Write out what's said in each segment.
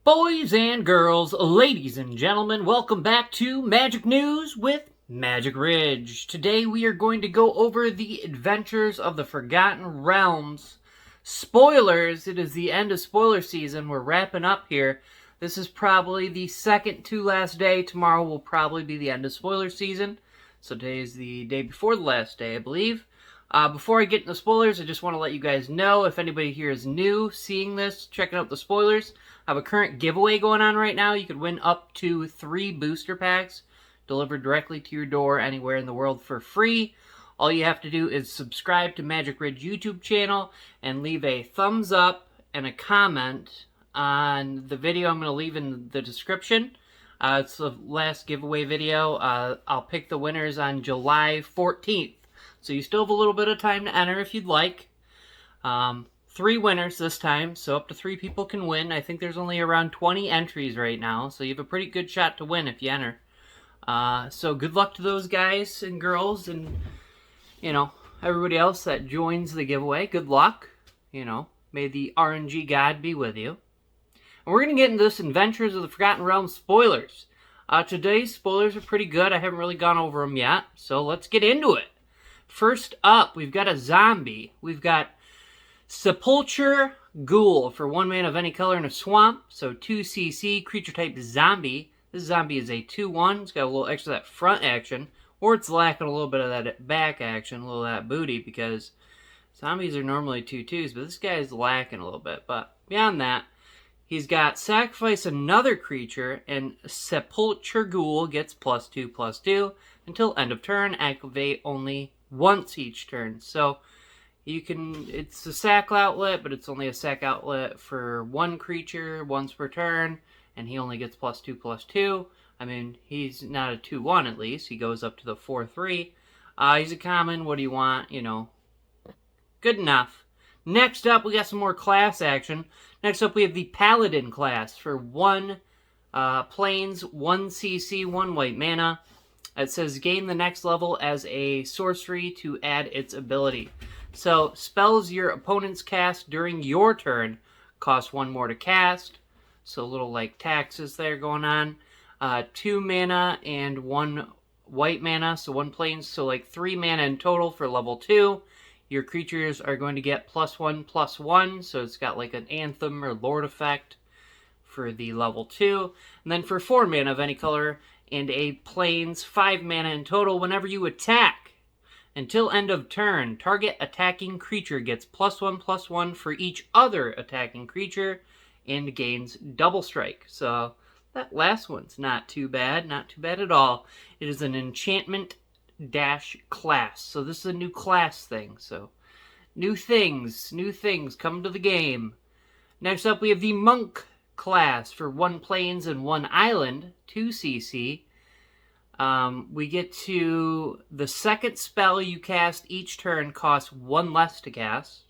Boys and girls, ladies and gentlemen, welcome back to Magic News with Magic Ridge. Today we are going to go over the adventures of the Forgotten Realms. Spoilers, it is the end of spoiler season. We're wrapping up here. This is probably the second to last day. Tomorrow will probably be the end of spoiler season. So today is the day before the last day, I believe. Before I get into spoilers, I just want to let you guys know, if anybody here is new, seeing this, checking out the spoilers, I have a current giveaway going on right now. You could win up to 3 booster packs delivered directly to your door anywhere in the world for free. All you have to do is subscribe to Magic Ridge YouTube channel and leave a thumbs up and a comment on the video I'm going to leave in the description. It's the last giveaway video. I'll pick the winners on July 14th. So you still have a little bit of time to enter if you'd like. 3 winners this time, so up to 3 people can win. I think there's only around 20 entries right now, so you have a pretty good shot to win if you enter. So good luck to those guys and girls and, everybody else that joins the giveaway. Good luck. May the RNG God be with you. And we're going to get into this Adventures of the Forgotten Realms spoilers. Today's spoilers are pretty good. I haven't really gone over them yet, so let's get into it. First up, we've got a zombie. We've got Sepulture Ghoul for 1 mana of any color in a swamp. So 2 CC, creature type zombie. This zombie is a 2/1. It's got a little extra of that front action. Or it's lacking a little bit of that back action, a little of that booty, because zombies are normally 2/2s, but this guy is lacking a little bit. But beyond that, he's got sacrifice another creature, and Sepulture Ghoul gets +2/+2 until end of turn. Activate only once each turn. So it's a sack outlet, but it's only a sack outlet for 1 creature once per turn, and he only gets +2/+2. I mean, he's not a 2/1 at least. He goes up to the 4/3. He's a common. What do you want? Good enough. Next up, we got some more class action. Next up, we have the Paladin class for 1 plains, 1 CC, 1 white mana. It says gain the next level as a sorcery to add its ability. So spells your opponents cast during your turn cost 1 more to cast. So a little like taxes there going on. 2 mana and 1 white mana, so 1 plains, so like 3 mana in total for level 2. Your creatures are going to get +1/+1, so it's got like an Anthem or Lord effect for the level 2. And then for 4 mana of any color and a plains, 5 mana in total, whenever you attack. Until end of turn, target attacking creature gets +1/+1 for each other attacking creature and gains double strike. So that last one's not too bad at all. It is an enchantment class. So this is a new class thing. So new things come to the game. Next up, we have the Monk class for 1 plains and 1 island, 2 CC. We get to the second spell you cast each turn costs 1 less to cast.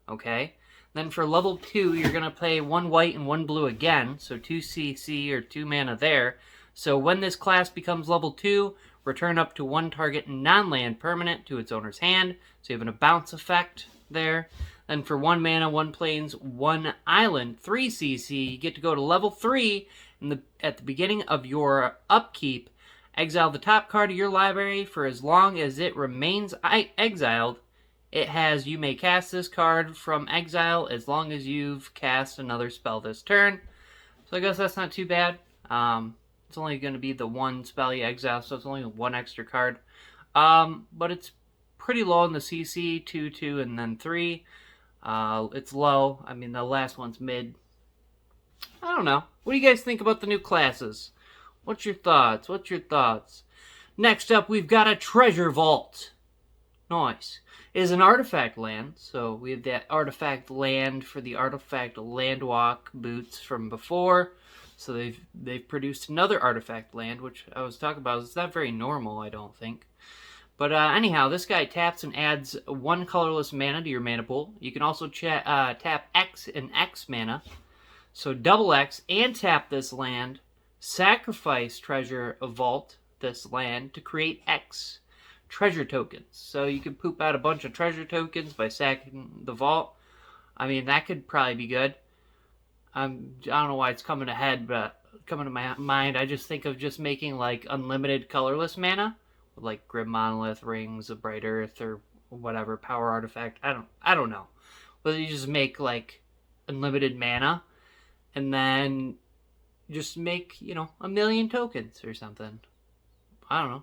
Okay. Then for level 2, you're going to pay 1 white and 1 blue again. So 2 CC or 2 mana there. So when this class becomes level 2, return up to 1 target non-land permanent to its owner's hand. So you have a bounce effect there. Then for 1 mana, 1 plains, 1 island, 3 CC, you get to go to level 3. At the beginning of your upkeep, exile the top card of your library for as long as it remains exiled. It has, you may cast this card from exile as long as you've cast another spell this turn. So I guess that's not too bad. It's only going to be the 1 spell you exile, so it's only 1 extra card. But it's pretty low in the CC, 2, 2, and then 3. It's low. I mean, the last one's mid. I don't know. What do you guys think about the new classes? What's your thoughts? Next up, we've got a Treasure Vault. Nice. It is an artifact land, so we have that artifact land for the artifact landwalk boots from before. So they've produced another artifact land, which I was talking about. It's not very normal, I don't think. But anyhow, this guy taps and adds 1 colorless mana to your mana pool. You can also tap X and X mana. So double X and tap this land. Sacrifice Treasure Vault this land to create X treasure tokens. So you can poop out a bunch of treasure tokens by sacking the vault. I mean, that could probably be good. I don't know why it's coming to my mind. I just think of just making like unlimited colorless mana with like Grim Monolith, Rings of Bright Earth, or whatever power artifact. I don't know. But you just make like unlimited mana, and then just make a million tokens or something. I don't know.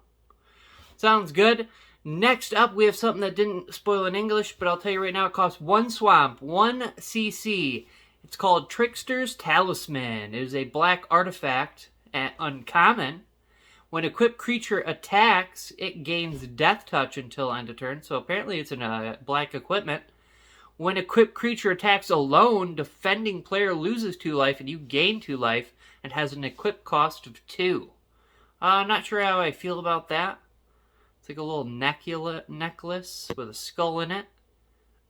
Sounds good. Next up, we have something that didn't spoil in English, but I'll tell you right now, it costs 1 swamp, 1 CC. It's called Tricksters Talisman. It is a black artifact at uncommon. When equipped creature attacks, it gains Death Touch until end of turn, so apparently it's in a black equipment. When equipped creature attacks alone, defending player loses 2 life and you gain 2 life, and has an equip cost of 2. Not sure how I feel about that. It's like a little necklace with a skull in it.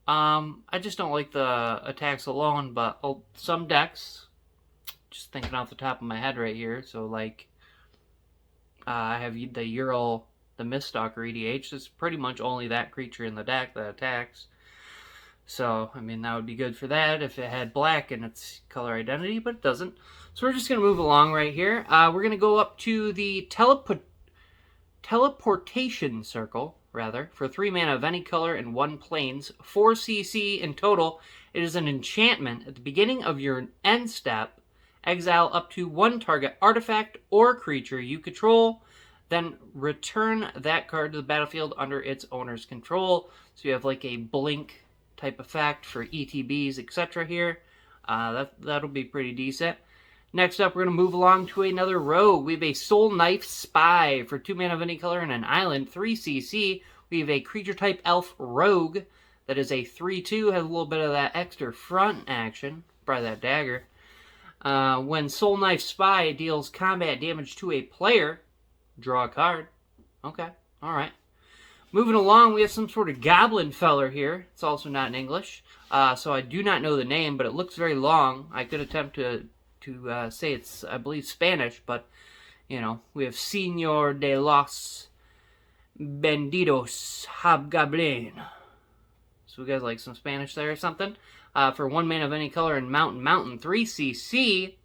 I just don't like the attacks alone, but some decks, just thinking off the top of my head right here, so like, I have the Ural, the Miststalker EDH. It's pretty much only that creature in the deck that attacks. So, I mean, that would be good for that if it had black in its color identity, but it doesn't. So we're just going to move along right here. We're going to go up to the Teleportation Circle, for 3 mana of any color and 1 planes, 4 CC in total. It is an enchantment. At the beginning of your end step, exile up to 1 target artifact or creature you control, then return that card to the battlefield under its owner's control. So you have like a blink type effect for ETBs, etc. here. That'll be pretty decent. Next up, we're going to move along to another rogue. We have a Soul Knife Spy for 2 mana of any color and an island, 3 CC. We have a creature type elf rogue that is a 3/2, has a little bit of that extra front action, probably that dagger. When Soul Knife Spy deals combat damage to a player, draw a card. Okay, alright. Moving along, we have some sort of goblin feller here. It's also not in English, so I do not know the name, but it looks very long. I could attempt to say it's, I believe, Spanish, but, we have Señor de los Benditos Hobgoblin. So we guys like some Spanish there or something. For 1 mana of any color and Mountain, 3 CC.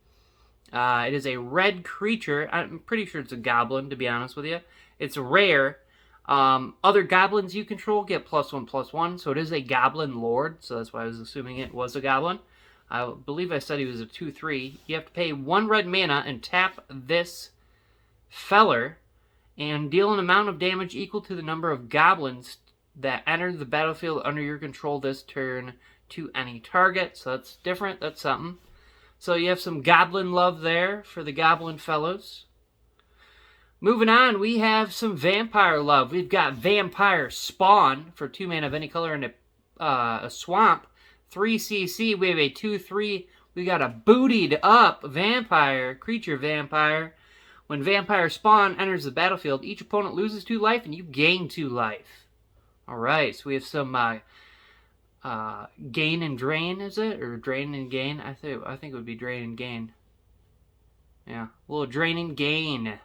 It is a red creature. I'm pretty sure it's a goblin, to be honest with you. It's rare. Other goblins you control get +1/+1, so it is a goblin lord, so that's why I was assuming it was a goblin. I believe I said he was a 2/3. You have to pay 1 red mana and tap this feller and deal an amount of damage equal to the number of goblins that enter the battlefield under your control this turn to any target. So that's different. That's something. So you have some goblin love there for the goblin fellows. Moving on, we have some vampire love. We've got Vampire Spawn for 2 mana of any color and a swamp. 3 CC. We have a 2/3. We got a bootied up vampire, creature vampire. When Vampire Spawn enters the battlefield, each opponent loses 2 life and you gain 2 life. Alright, so we have some gain and drain, is it? Or drain and gain? I think it would be drain and gain. Yeah, a little drain and gain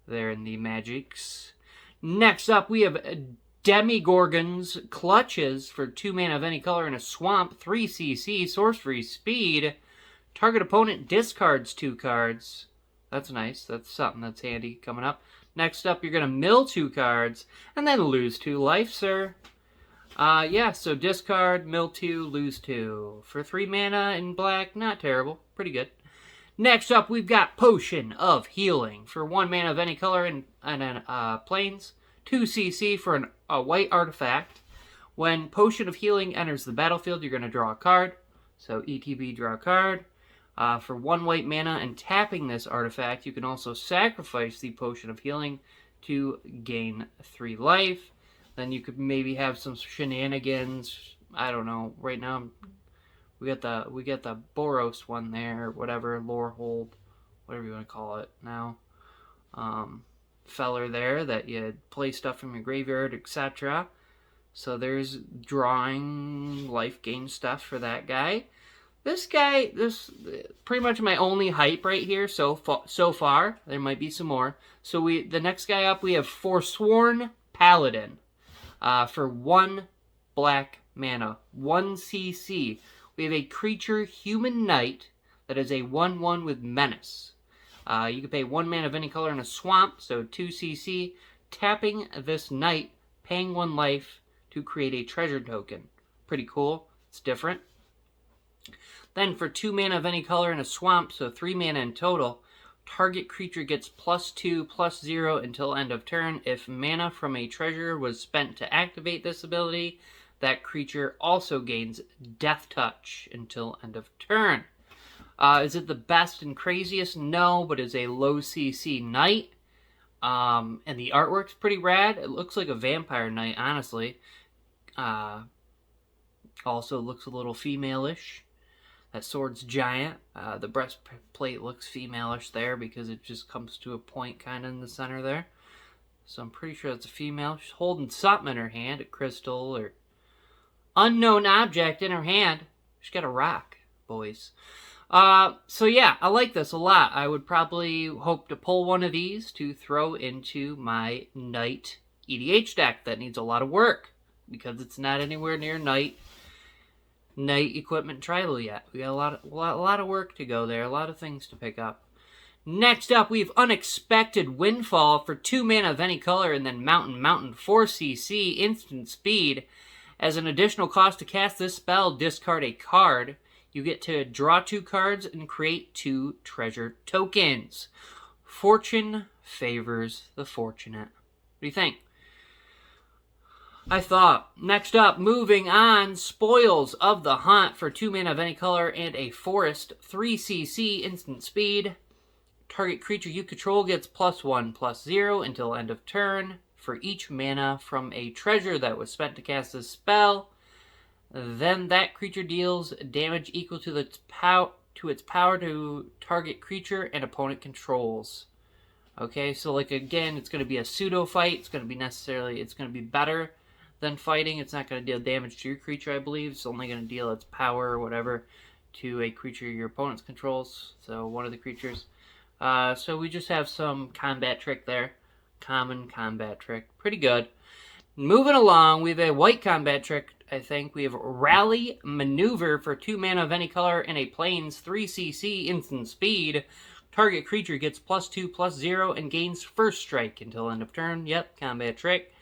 there in the magics. Next up, we have Demigorgon's Clutches for 2 mana of any color and a swamp, 3 CC, sorcery speed. Target opponent discards 2 cards. That's nice. That's something that's handy coming up. Next up, you're going to mill 2 cards and then lose 2 life, sir. Yeah, so discard, mill 2, lose 2. For 3 mana in black, not terrible. Pretty good. Next up, we've got Potion of Healing for 1 mana of any color and planes. 2 CC for a white artifact. When Potion of Healing enters the battlefield, you're going to draw a card. So ETB, draw a card. For 1 white mana and tapping this artifact, you can also sacrifice the Potion of Healing to gain 3 life. Then you could maybe have some shenanigans. I don't know. Right now, we got the Boros one there, whatever, Lorehold, whatever you want to call it now. Feller there that you play stuff from your graveyard, etc. So there's drawing life gain stuff for that guy. This pretty much my only hype right here so far. There might be some more. So the next guy up, we have Forsworn Paladin for 1 black mana, 1 CC. we have a creature human knight that is a 1/1 with menace. You can pay 1 mana of any color in a swamp, so 2 CC, tapping this knight, paying 1 life to create a treasure token. Pretty cool. It's different. Then for 2 mana of any color in a swamp, so 3 mana in total, target creature gets +2/+0 until end of turn. If mana from a treasure was spent to activate this ability, that creature also gains Death Touch until end of turn. Is it the best and craziest? No, but it's a low CC knight. And the artwork's pretty rad. It looks like a vampire knight, honestly. Also looks a little female-ish. That sword's giant. The breastplate looks female-ish there because it just comes to a point kind of in the center there. So I'm pretty sure it's a female. She's holding something in her hand, a crystal or unknown object in her hand. She's got a rock, boys. So yeah, I like this a lot. I would probably hope to pull one of these to throw into my Knight EDH deck that needs a lot of work because it's not anywhere near Knight Equipment Tribal yet. We got a lot of work to go there, a lot of things to pick up. Next up, we have Unexpected Windfall for 2 mana of any color and then Mountain 4 CC, instant speed. As an additional cost to cast this spell, discard a card. You get to draw 2 cards and create 2 treasure tokens. Fortune favors the fortunate. What do you think? I thought. Next up, moving on, Spoils of the Hunt for 2 mana of any color and a forest, 3 CC, instant speed. Target creature you control gets +1/+0 until end of turn for each mana from a treasure that was spent to cast this spell. Then that creature deals damage equal to its power to target creature and opponent controls. Okay, so like again, it's going to be a pseudo fight. It's going to be better than fighting. It's not going to deal damage to your creature, I believe. It's only going to deal its power or whatever to a creature your opponent's controls. So one of the creatures. So we just have some combat trick there. Common combat trick. Pretty good. Moving along, we have a white combat trick, I think. We have Rally Maneuver for 2 mana of any color and a plains, 3 CC, instant speed. Target creature gets +2/+0 and gains first strike until end of turn. Yep, combat trick.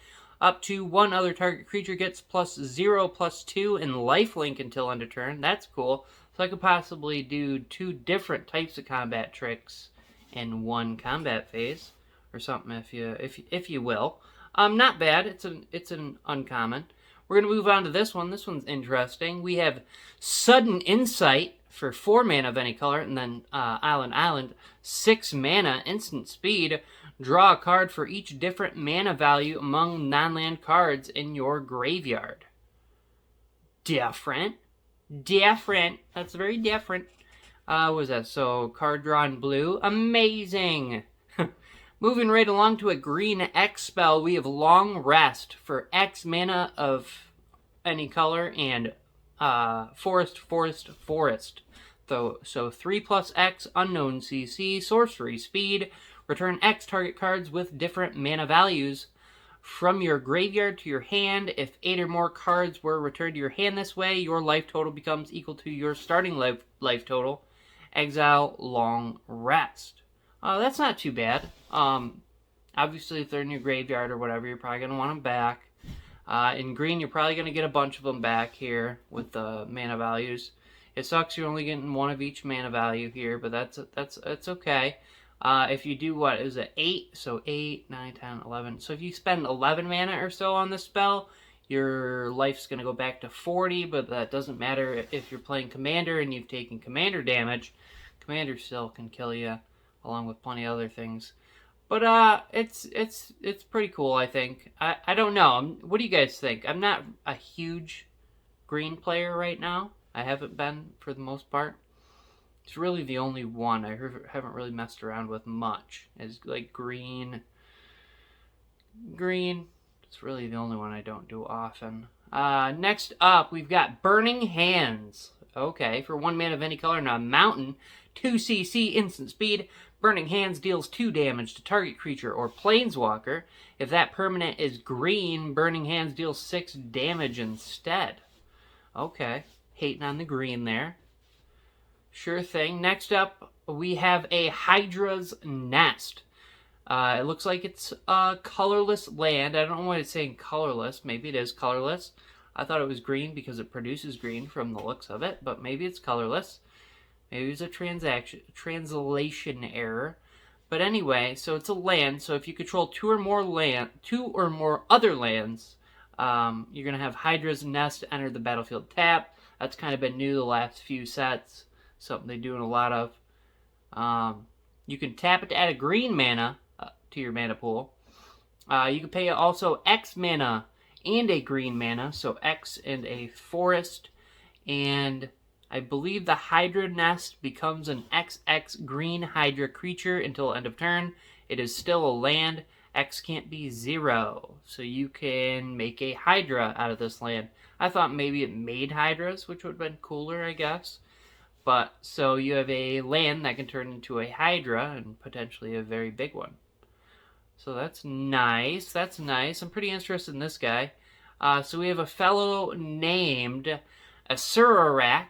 Up to 1 other target creature gets +0/+2 and lifelink until end of turn. That's cool. So I could possibly do 2 different types of combat tricks in one combat phase or something, if you will. Not bad. It's an uncommon. We're going to move on to this one. This one's interesting. We have Sudden Insight for 4 mana of any color, and then Island, 6 mana, instant speed. Draw a card for each different mana value among non-land cards in your graveyard. Different. That's very different. What was that? So, card draw in blue. Amazing. Moving right along to a green X spell, we have Long Rest for X mana of any color and forest. So 3+X, unknown CC, sorcery speed. Return X target cards with different mana values from your graveyard to your hand. If 8 or more cards were returned to your hand this way, your life total becomes equal to your starting life total. Exile Long Rest. That's not too bad. Obviously, if they're in your graveyard or whatever, you're probably going to want them back. In green, you're probably going to get a bunch of them back here with the mana values. It sucks you're only getting 1 of each mana value here, but that's okay. If you do, what is it, 8? So 8, 9, 10, 11. So if you spend 11 mana or so on this spell, your life's going to go back to 40, but that doesn't matter if you're playing Commander and you've taken Commander damage. Commander still can kill you, along with plenty of other things. But it's pretty cool, I think. I don't know. What do you guys think? I'm not a huge green player right now. I haven't been for the most part. It's really the only one I haven't really messed around with much. Is like green. It's really the only one I don't do often. Next up, we've got Burning Hands. Okay, for 1 mana of any color and a mountain, 2 CC, instant speed. Burning Hands deals 2 damage to target creature or planeswalker. If that permanent is green, Burning Hands deals 6 damage instead. Okay. Hating on the green there. Sure thing. Next up, we have a Hydras Nest. It looks like it's a colorless land. I don't know why it's saying colorless. Maybe it is colorless. I thought it was green because it produces green from the looks of it, but maybe it's colorless. Maybe it's a translation error. But anyway, so it's a land. So if you control two or more other lands, you're gonna have Hydras Nest enter the battlefield tap. That's kind of been new the last few sets. Something they're doing a lot of. You can tap it to add a green mana to your mana pool. You can pay also X mana and a green mana, so X and a forest. And I believe the Hydra Nest becomes an XX green Hydra creature until end of turn. It is still a land. X can't be 0, so you can make a Hydra out of this land. I thought maybe it made Hydras, which would have been cooler, I guess. But, so you have a land that can turn into a Hydra, and potentially a very big one. So that's nice, that's nice. I'm pretty interested in this guy. So we have a fellow named Asarak,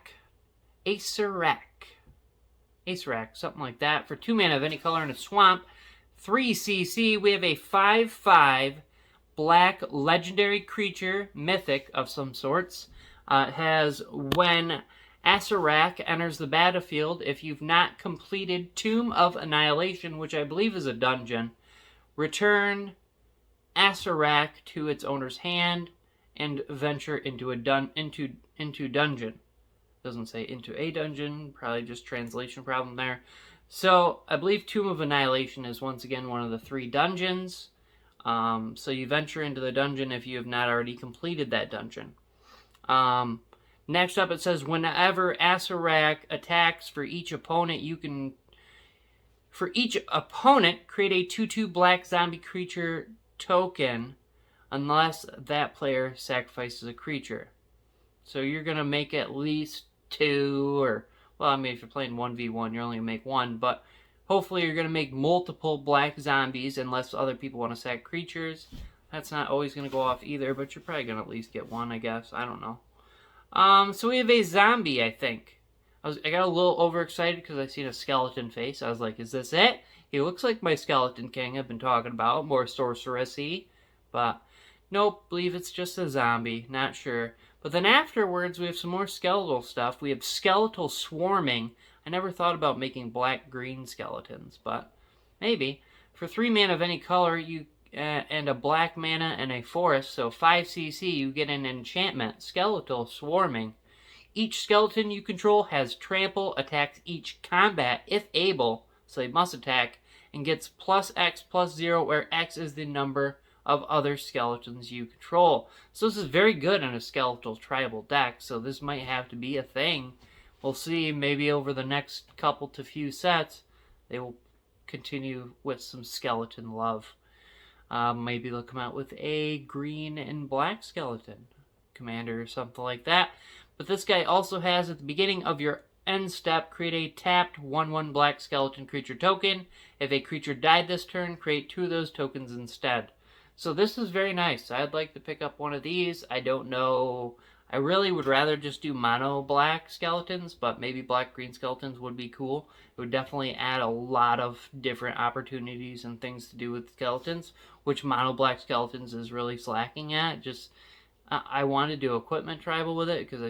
something like that. For 2 mana of any color in a swamp, 3 CC, we have a 5/5 black legendary creature, mythic of some sorts. It has when Asarak enters the battlefield, if you've not completed Tomb of Annihilation, which I believe is a dungeon, return Asarak to its owner's hand and venture into into dungeon. Doesn't say into a dungeon, probably just translation problem there. So I believe Tomb of Annihilation is once again one of the 3 dungeons. So you venture into the dungeon if you have not already completed that dungeon. Next up, it says whenever Asarak attacks for each opponent, create a 2/2 black zombie creature token unless that player sacrifices a creature. So you're going to make at least 2, or, well, I mean, if you're playing 1v1, you're only going to make 1, but hopefully you're going to make multiple black zombies unless other people want to sack creatures. That's not always going to go off either, but you're probably going to at least get 1, I guess. I don't know. So we have a zombie, I think. I got a little overexcited because I seen a skeleton face. I was like, is this it? He looks like my Skeleton King I've been talking about, more sorceress-y. But, nope, believe it's just a zombie. Not sure. But then afterwards, we have some more skeletal stuff. We have Skeletal Swarming. I never thought about making black-green skeletons, but maybe. For 3 mana of any color, and a black mana and a forest, so 5 CC, you get an enchantment, Skeletal Swarming. Each skeleton you control has trample, attacks each combat if able, so they must attack, and gets +X/+0, where X is the number of other skeletons you control. So this is very good in a skeletal tribal deck, so this might have to be a thing. We'll see, maybe over the next couple to few sets, they will continue with some skeleton love. Maybe they'll come out with a green and black skeleton commander or something like that. But this guy also has, at the beginning of your end step, create a tapped 1/1 black skeleton creature token. If a creature died this turn, create 2 of those tokens instead. So this is very nice. I'd like to pick up one of these. I don't know. I really would rather just do mono black skeletons, but maybe black green skeletons would be cool. It would definitely add a lot of different opportunities and things to do with skeletons, which mono black skeletons is really slacking at. Just I want to do equipment tribal with it because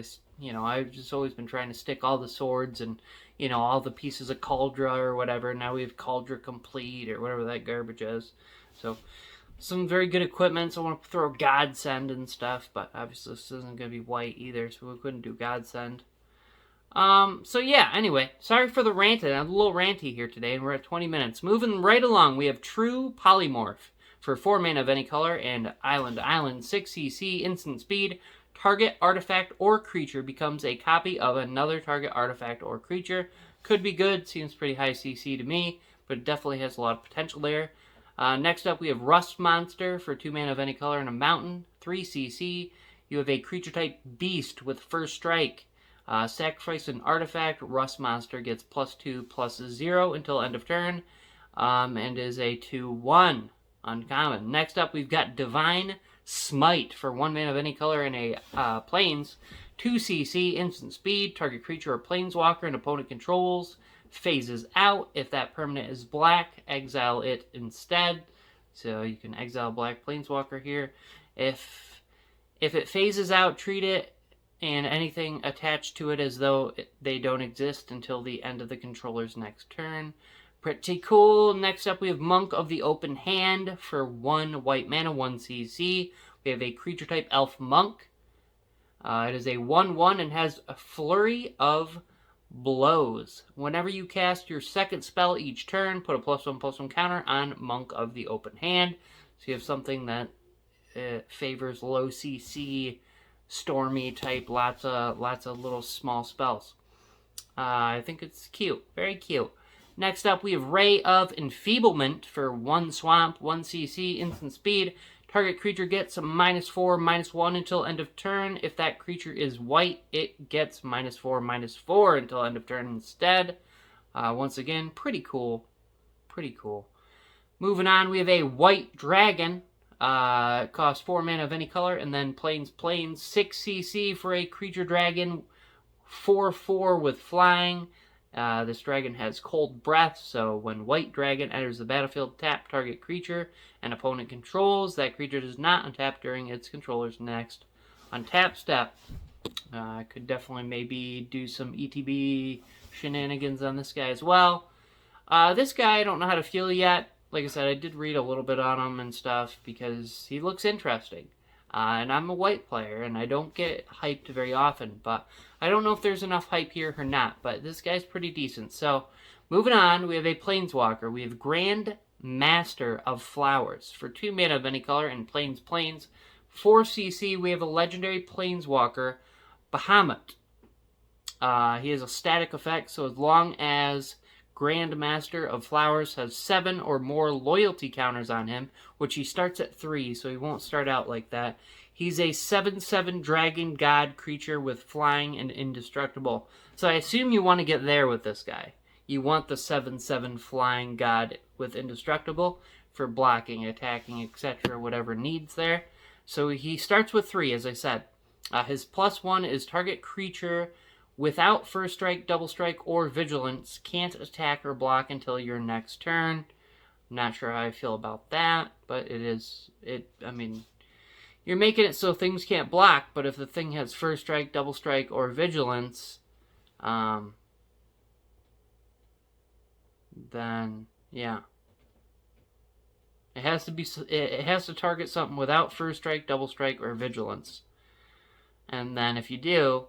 I've just always been trying to stick all the swords and all the pieces of Cauldra or whatever. Now we have Cauldra Complete or whatever that garbage is. So some very good equipment. So I want to throw Godsend and stuff, but obviously this isn't going to be white either, so we couldn't do Godsend. So yeah, anyway, sorry for the ranting. I'm a little ranty here today, and we're at 20 minutes. Moving right along, we have True Polymorph. For 4 mana of any color, and Island, 6 CC, instant speed, target artifact or creature becomes a copy of another target artifact or creature. Could be good, seems pretty high CC to me, but it definitely has a lot of potential there. Next up, we have Rust Monster for 2 mana of any color and a mountain, 3 CC. You have a creature type beast with first strike. Sacrifice an artifact, Rust Monster gets +2/+0 until end of turn, and is a 2/1 uncommon. Next up, we've got Divine Smite for 1 mana of any color in a plains. 2cc, instant speed, target creature or planeswalker an opponent controls phases out. If that permanent is black, exile it instead. So you can exile black planeswalker here. If it phases out, treat it and anything attached to it as though they don't exist until the end of the controller's next turn. Pretty cool. Next up, we have Monk of the Open Hand for 1 white mana, 1cc. We have a creature type Elf Monk. It is a 1/1 and has a flurry of blows. Whenever you cast your second spell each turn, put a +1/+1 counter on Monk of the Open Hand. So you have something that favors low CC, stormy type, lots of little small spells. I think it's cute, very cute. Next up, we have Ray of Enfeeblement for 1 swamp, 1cc, instant speed. Target creature gets -4/-1 until end of turn. If that creature is white, it gets -4/-4 until end of turn instead. Once again, pretty cool. Pretty cool. Moving on, we have a white dragon. It costs 4 mana of any color, and then plains, 6cc for a creature dragon, 4/4 with flying. This dragon has cold breath, so when white dragon enters the battlefield, tap target creature and opponent controls. That creature does not untap during its controller's next untap step. I could definitely maybe do some ETB shenanigans on this guy as well. This guy, I don't know how to feel yet. Like I said, I did read a little bit on him and stuff because he looks interesting. And I'm a white player, and I don't get hyped very often, but I don't know if there's enough hype here or not, but this guy's pretty decent. So, moving on, we have a Planeswalker. We have Grand Master of Flowers for 2 mana of any color and plains. 4cc, we have a legendary Planeswalker, Bahamut. He has a static effect, so as long as Grand Master of Flowers has 7 or more loyalty counters on him, which he starts at 3, so he won't start out like that. He's a 7/7 dragon god creature with flying and indestructible. So I assume you want to get there with this guy. You want the 7/7 flying god with indestructible for blocking, attacking, etc., whatever needs there. So he starts with 3, as I said. His +1 is target creature without first strike, double strike, or vigilance can't attack or block until your next turn. I'm not sure how I feel about that, but I mean, you're making it so things can't block, but if the thing has first strike, double strike, or vigilance, then, yeah. It has to target something without first strike, double strike, or vigilance. And then if you do,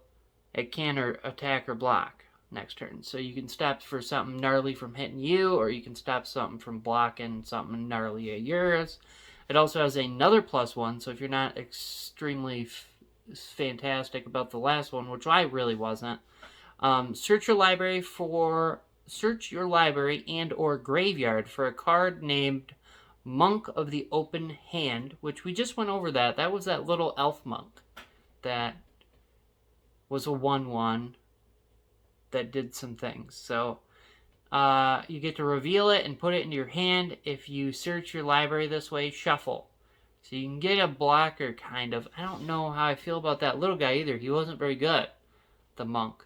it can attack or block next turn. So you can stop for something gnarly from hitting you, or you can stop something from blocking something gnarly at yours. It also has another +1, so if you're not extremely fantastic about the last one, which I really wasn't, search your library and or graveyard for a card named Monk of the Open Hand, which we just went over that. That was that little elf monk that was a 1/1 that did some things. So you get to reveal it and put it into your hand. If you search your library this way, shuffle. So you can get a blocker, kind of. I don't know how I feel about that little guy either. He wasn't very good, the monk.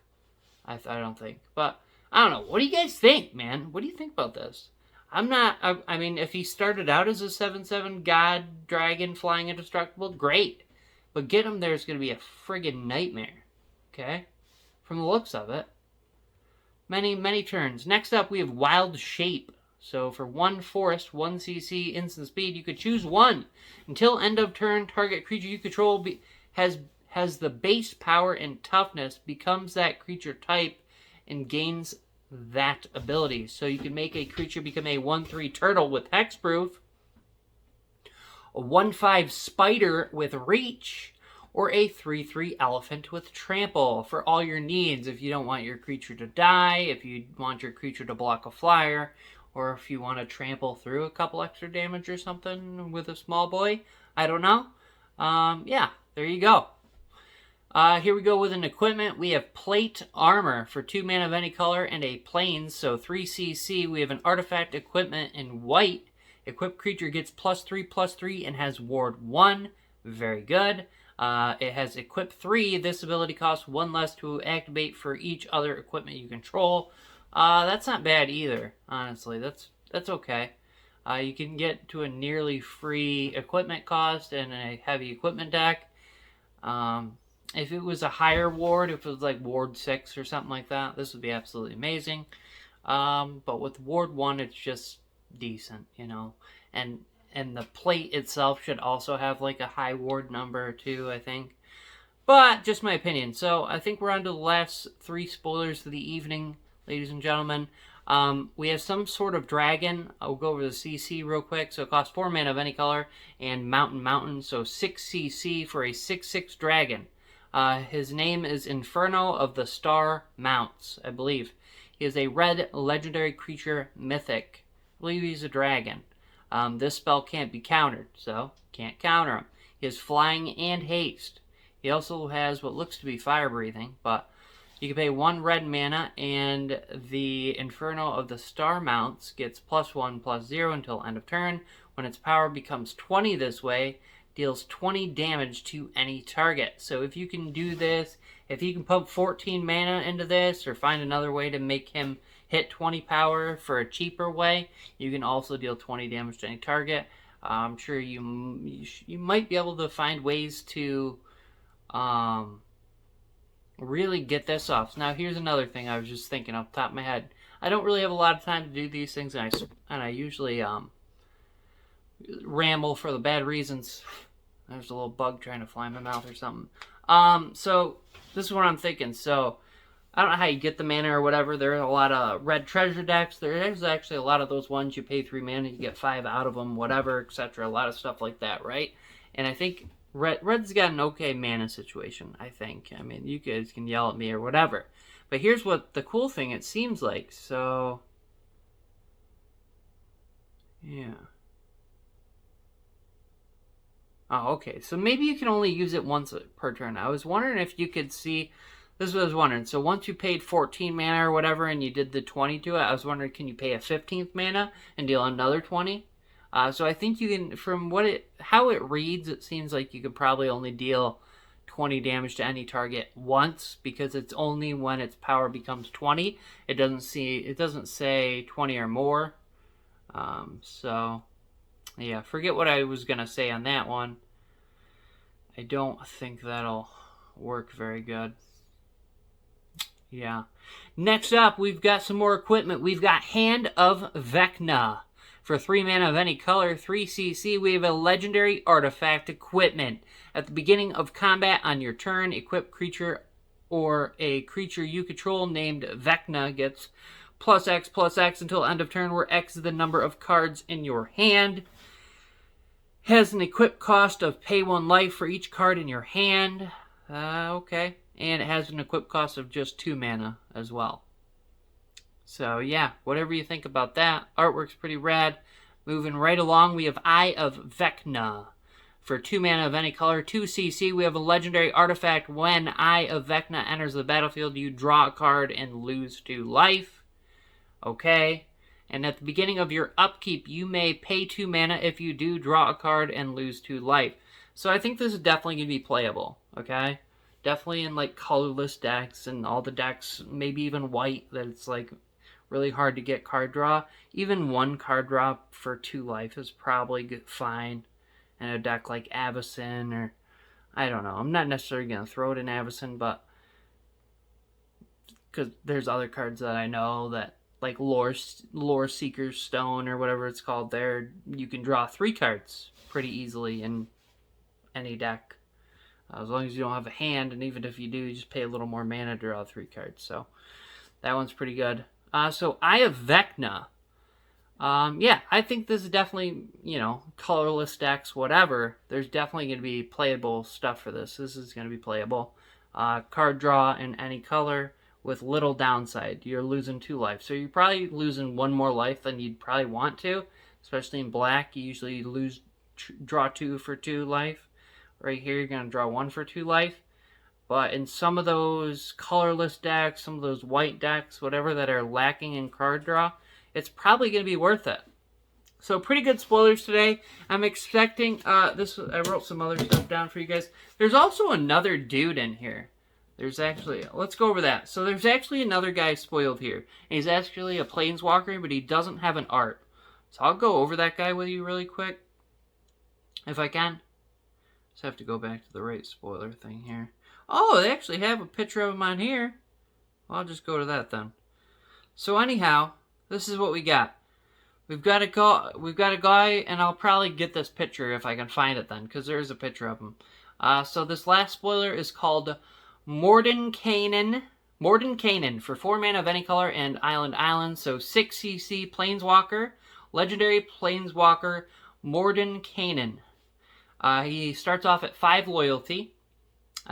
I don't think. But I don't know. What do you guys think, man? What do you think about this? I mean, if he started out as a 7/7 god dragon flying indestructible, great. But get him there is going to be a friggin' nightmare. Okay, from the looks of it. Many turns. Next up, we have Wild Shape. So for 1 forest, 1cc, instant speed, you could choose 1. Until end of turn, target creature you control has the base power and toughness, becomes that creature type, and gains that ability. So you can make a creature become a 1/3 turtle with hexproof, a 1/5 spider with reach, or a 3/3 elephant with trample for all your needs. If you don't want your creature to die, if you want your creature to block a flyer, or if you want to trample through a couple extra damage or something with a small boy. I don't know. Yeah, there you go. Here we go with an equipment. We have Plate Armor for 2 mana of any color and a plains, so 3cc. We have an artifact equipment in white. Equipped creature gets +3/+3 and has ward 1. Very good. It has Equip 3. This ability costs 1 less to activate for each other equipment you control. That's not bad either, honestly. That's okay. You can get to a nearly free equipment cost and a heavy equipment deck. If it was a higher ward, if it was like Ward 6 or something like that, this would be absolutely amazing. But with Ward 1, it's just decent, you know. And the plate itself should also have like a high ward number too, I think. But just my opinion. So I think we're on to the last 3 spoilers of the evening, ladies and gentlemen. We have some sort of dragon. I'll go over the CC real quick. So it costs 4 mana of any color and mountain. So 6 CC for a 6/6 dragon. His name is Inferno of the Star Mounts, I believe. He is a red legendary creature mythic. I believe he's a dragon. This spell can't be countered, so can't counter him. He has flying and haste. He also has what looks to be fire breathing, but you can pay 1 red mana, and the Inferno of the Star Mounts gets +1/+0 until end of turn. When its power becomes 20 this way, deals 20 damage to any target. So if you can do this, if you can pump 14 mana into this, or find another way to make him hit 20 power for a cheaper way, you can also deal 20 damage to any target. I'm sure you might be able to find ways to really get this off. Now here's another thing I was just thinking off the top of my head. I don't really have a lot of time to do these things, and I usually ramble for the bad reasons. There's a little bug trying to fly in my mouth or something. So this is what I'm thinking. So I don't know how you get the mana or whatever. There are a lot of red treasure decks. There's actually a lot of those ones. You pay 3 mana, you get 5 out of them, whatever, etc. A lot of stuff like that, right? And I think Red's got an okay mana situation, I think. I mean, you guys can yell at me or whatever. But here's what the cool thing it seems like. So, yeah. Oh, okay. So maybe you can only use it once per turn. I was wondering if you could see... This is what I was wondering. So once you paid 14 mana or whatever and you did the 20 to it, I was wondering, can you pay a 15th mana and deal another 20? So I think you can, from how it reads, it seems like you could probably only deal 20 damage to any target once, because it's only when its power becomes 20. It doesn't say 20 or more. So yeah, forget what I was gonna say on that one. I don't think that'll work very good. Yeah. Next up, we've got some more equipment. We've got Hand of Vecna. For 3 mana of any color, 3 CC, we have a legendary artifact equipment. At the beginning of combat on your turn, equip creature or a creature you control named Vecna gets +X/+X until end of turn, where X is the number of cards in your hand. Has an equip cost of pay 1 life for each card in your hand. Okay. And it has an equip cost of just 2 mana as well. So yeah, whatever you think about that. Artwork's pretty rad. Moving right along, we have Eye of Vecna. For 2 mana of any color, 2 CC, we have a legendary artifact. When Eye of Vecna enters the battlefield, you draw a card and lose 2 life. Okay. And at the beginning of your upkeep, you may pay 2 mana if you do draw a card and lose 2 life. So I think this is definitely going to be playable. Okay. Definitely in like colorless decks and all the decks, maybe even white, that it's like really hard to get card draw. Even 1 card draw for 2 life is probably fine in a deck like Avacyn, or I don't know. I'm not necessarily going to throw it in Avacyn, but because there's other cards that I know that, like Lore Seeker's Stone or whatever it's called there, you can draw 3 cards pretty easily in any deck. As long as you don't have a hand, and even if you do, you just pay a little more mana to draw 3 cards. So that one's pretty good. So Eye of Vecna. Yeah, I think this is definitely, colorless decks, whatever. There's definitely going to be playable stuff for this. This is going to be playable. Card draw in any color with little downside. You're losing 2 life. So you're probably losing 1 more life than you'd probably want to. Especially in black, you usually draw 2 for 2 life. Right here, you're going to draw 1 for 2 life. But in some of those colorless decks, some of those white decks, whatever, that are lacking in card draw, it's probably going to be worth it. So pretty good spoilers today. I'm expecting this. I wrote some other stuff down for you guys. There's also another dude in here. There's actually, let's go over that. So there's actually another guy spoiled here. And he's actually a planeswalker, but he doesn't have an art. So I'll go over that guy with you really quick, if I can. Just have to go back to the right spoiler thing here. Oh, they actually have a picture of him on here. Well, I'll just go to that then. So anyhow, this is what we got. We've got a guy, and I'll probably get this picture if I can find it then, because there is a picture of him. So this last spoiler is called Morton Kanan. Morton Kanan for 4 mana of any color and island. So 6 CC Planeswalker, Legendary Planeswalker, Morton Kanan. He starts off at 5 loyalty.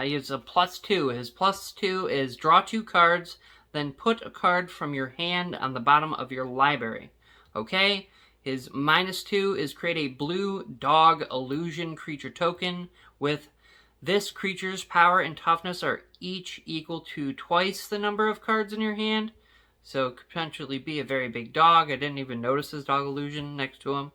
He has a +2. His +2 is draw 2 cards, then put a card from your hand on the bottom of your library. Okay, his -2 is create a blue dog illusion creature token with this creature's power and toughness are each equal to twice the number of cards in your hand. So it could potentially be a very big dog. I didn't even notice his dog illusion next to him.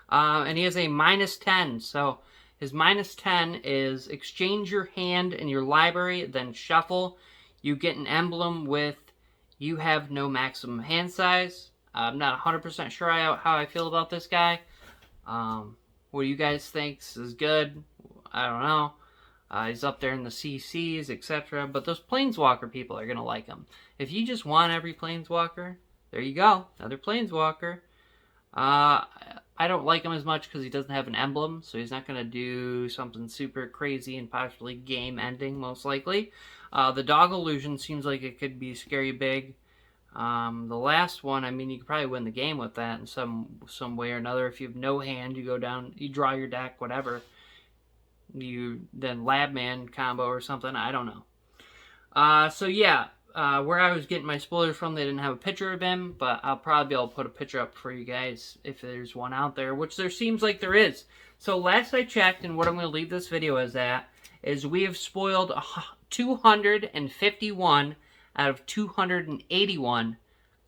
And he has a -10. So his -10 is exchange your hand in your library, then shuffle. You get an emblem with you have no maximum hand size. I'm not 100% sure how I feel about this guy. What do you guys think? This is good. I don't know. He's up there in the CCs, etc. But those Planeswalker people are going to like him. If you just want every Planeswalker, there you go. Another Planeswalker. I don't like him as much because he doesn't have an emblem. So he's not going to do something super crazy and possibly game ending, most likely. The dog illusion seems like it could be scary big. The last one, I mean, you could probably win the game with that in some way or another. If you have no hand, you go down, you draw your deck, whatever. You then Labman combo or something. I don't know. So yeah, where I was getting my spoilers from, they didn't have a picture of him, but I'll probably be able to put a picture up for you guys if there's one out there, which there seems like there is. So last I checked, and what I'm going to leave this video as at, is we have spoiled 251 out of 281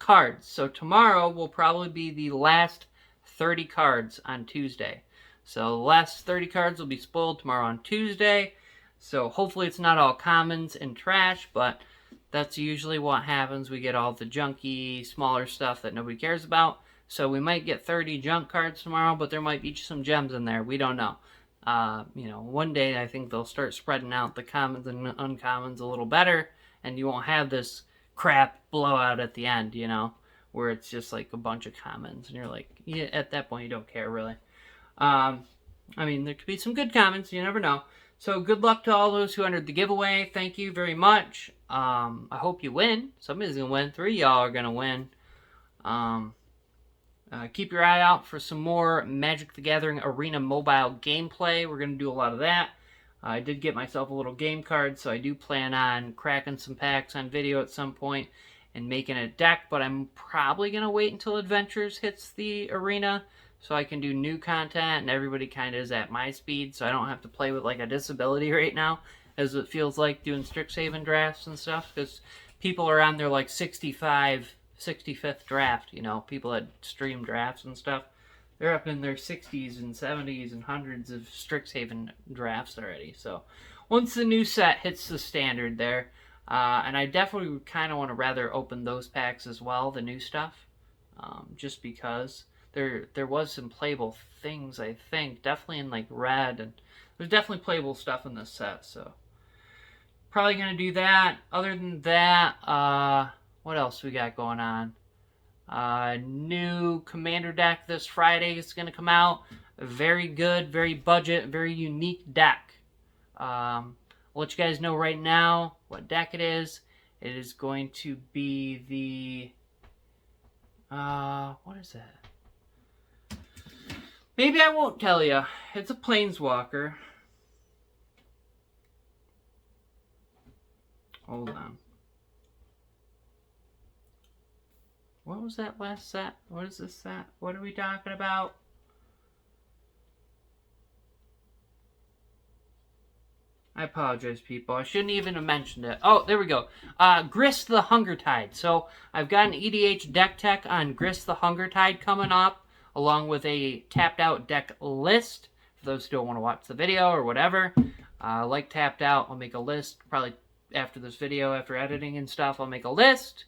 cards. So tomorrow will probably be the last 30 cards on Tuesday. So the last 30 cards will be spoiled tomorrow on Tuesday. So hopefully it's not all commons and trash, but that's usually what happens. We get all the junky, smaller stuff that nobody cares about. So we might get 30 junk cards tomorrow, but there might be some gems in there. We don't know. One day I think they'll start spreading out the commons and uncommons a little better, and you won't have this crap blowout at the end, where it's just like a bunch of commons, and you're like, yeah, at that point you don't care really. I mean, there could be some good commons, you never know. So good luck to all those who entered the giveaway. Thank you very much. I hope you win. Somebody's gonna win. 3 of y'all are gonna win. Keep your eye out for some more Magic the Gathering Arena mobile gameplay. We're gonna do a lot of that. I did get myself a little game card, so I do plan on cracking some packs on video at some point and making a deck, but I'm probably going to wait until Adventures hits the arena so I can do new content and everybody kind of is at my speed, so I don't have to play with like a disability right now, as it feels like doing Strixhaven drafts and stuff, because people are on their like 65th draft, people that stream drafts and stuff. They're up in their 60s and 70s and hundreds of Strixhaven drafts already. So once the new set hits the standard there, and I definitely kind of want to rather open those packs as well, the new stuff, just because there was some playable things, I think, definitely in like red, and there's definitely playable stuff in this set. So probably going to do that. Other than that, what else we got going on? New Commander deck this Friday is going to come out. Very good, very budget, very unique deck. I'll let you guys know right now what deck it is. It is going to be the... what is that? Maybe I won't tell you. It's a Planeswalker. Hold on. What was that last set? What is this set? What are we talking about? I apologize, people. I shouldn't even have mentioned it. Oh, there we go. Gristh the Hungertide. So, I've got an EDH deck tech on Gristh the Hungertide coming up. along with a tapped out deck list for those who don't want to watch the video or whatever. Like tapped out, I'll make a list probably after this video, after editing and stuff. I'll make a list.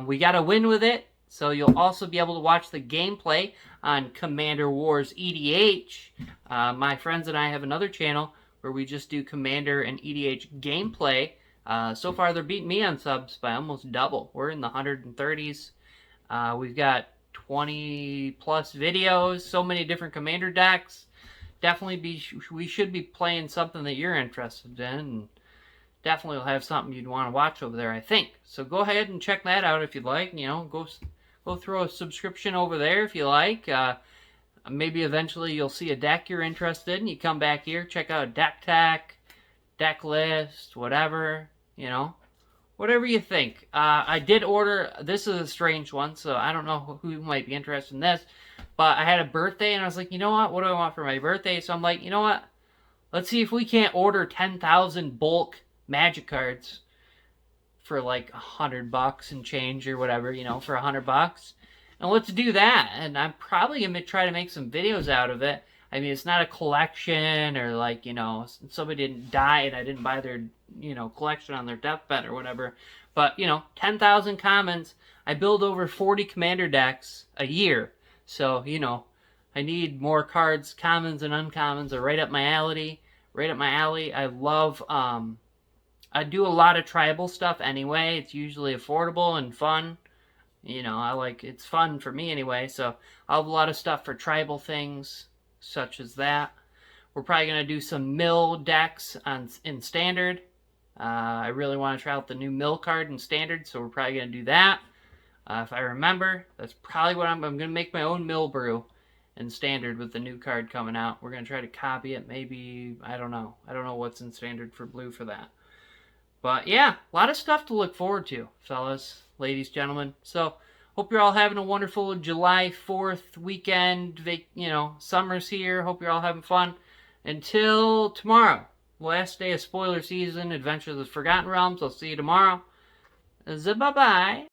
We got to win with it, so you'll also be able to watch the gameplay on Commander Wars EDH. My friends and I have another channel where we just do Commander and EDH gameplay. So far, they're beating me on subs by almost double. We're in the 130s. We've got 20 plus videos, so many different Commander decks. Definitely we should be playing something that you're interested in. And definitely will have something you'd want to watch over there, I think. So go ahead and check that out if you'd like. You know, go throw a subscription over there if you like. Maybe eventually you'll see a deck you're interested in. You come back here, check out deck tech, deck list, whatever, you know. Whatever you think. I did order, this is a strange one, so I don't know who might be interested in this. But I had a birthday, and I was like, you know what do I want for my birthday? So I'm like, you know what? Let's see if we can't order 10,000 bulk Magic cards for like $100 and change or whatever, you know, for $100. And let's do that. And I'm probably going to try to make some videos out of it. I mean, it's not a collection or like, you know, somebody didn't die and I didn't buy their, you know, collection on their deathbed or whatever. But, you know, 10,000 commons. I build over 40 commander decks a year. So, you know, I need more cards. Commons and uncommons are right up my alley. Right up my alley. I love, I do a lot of tribal stuff anyway. It's usually affordable and fun. You know, it's fun for me anyway. So I have a lot of stuff for tribal things, such as that. We're probably going to do some mill decks in standard. I really want to try out the new mill card in standard, so we're probably going to do that. If I remember, that's probably what I'm going to make my own mill brew in standard with the new card coming out. We're going to try to copy it. Maybe, I don't know. I don't know what's in standard for blue for that. But yeah, a lot of stuff to look forward to, fellas, ladies, gentlemen. So, hope you're all having a wonderful July 4th weekend. You know, summer's here. Hope you're all having fun. Until tomorrow, last day of spoiler season, Adventures of the Forgotten Realms. I'll see you tomorrow. Bye-bye.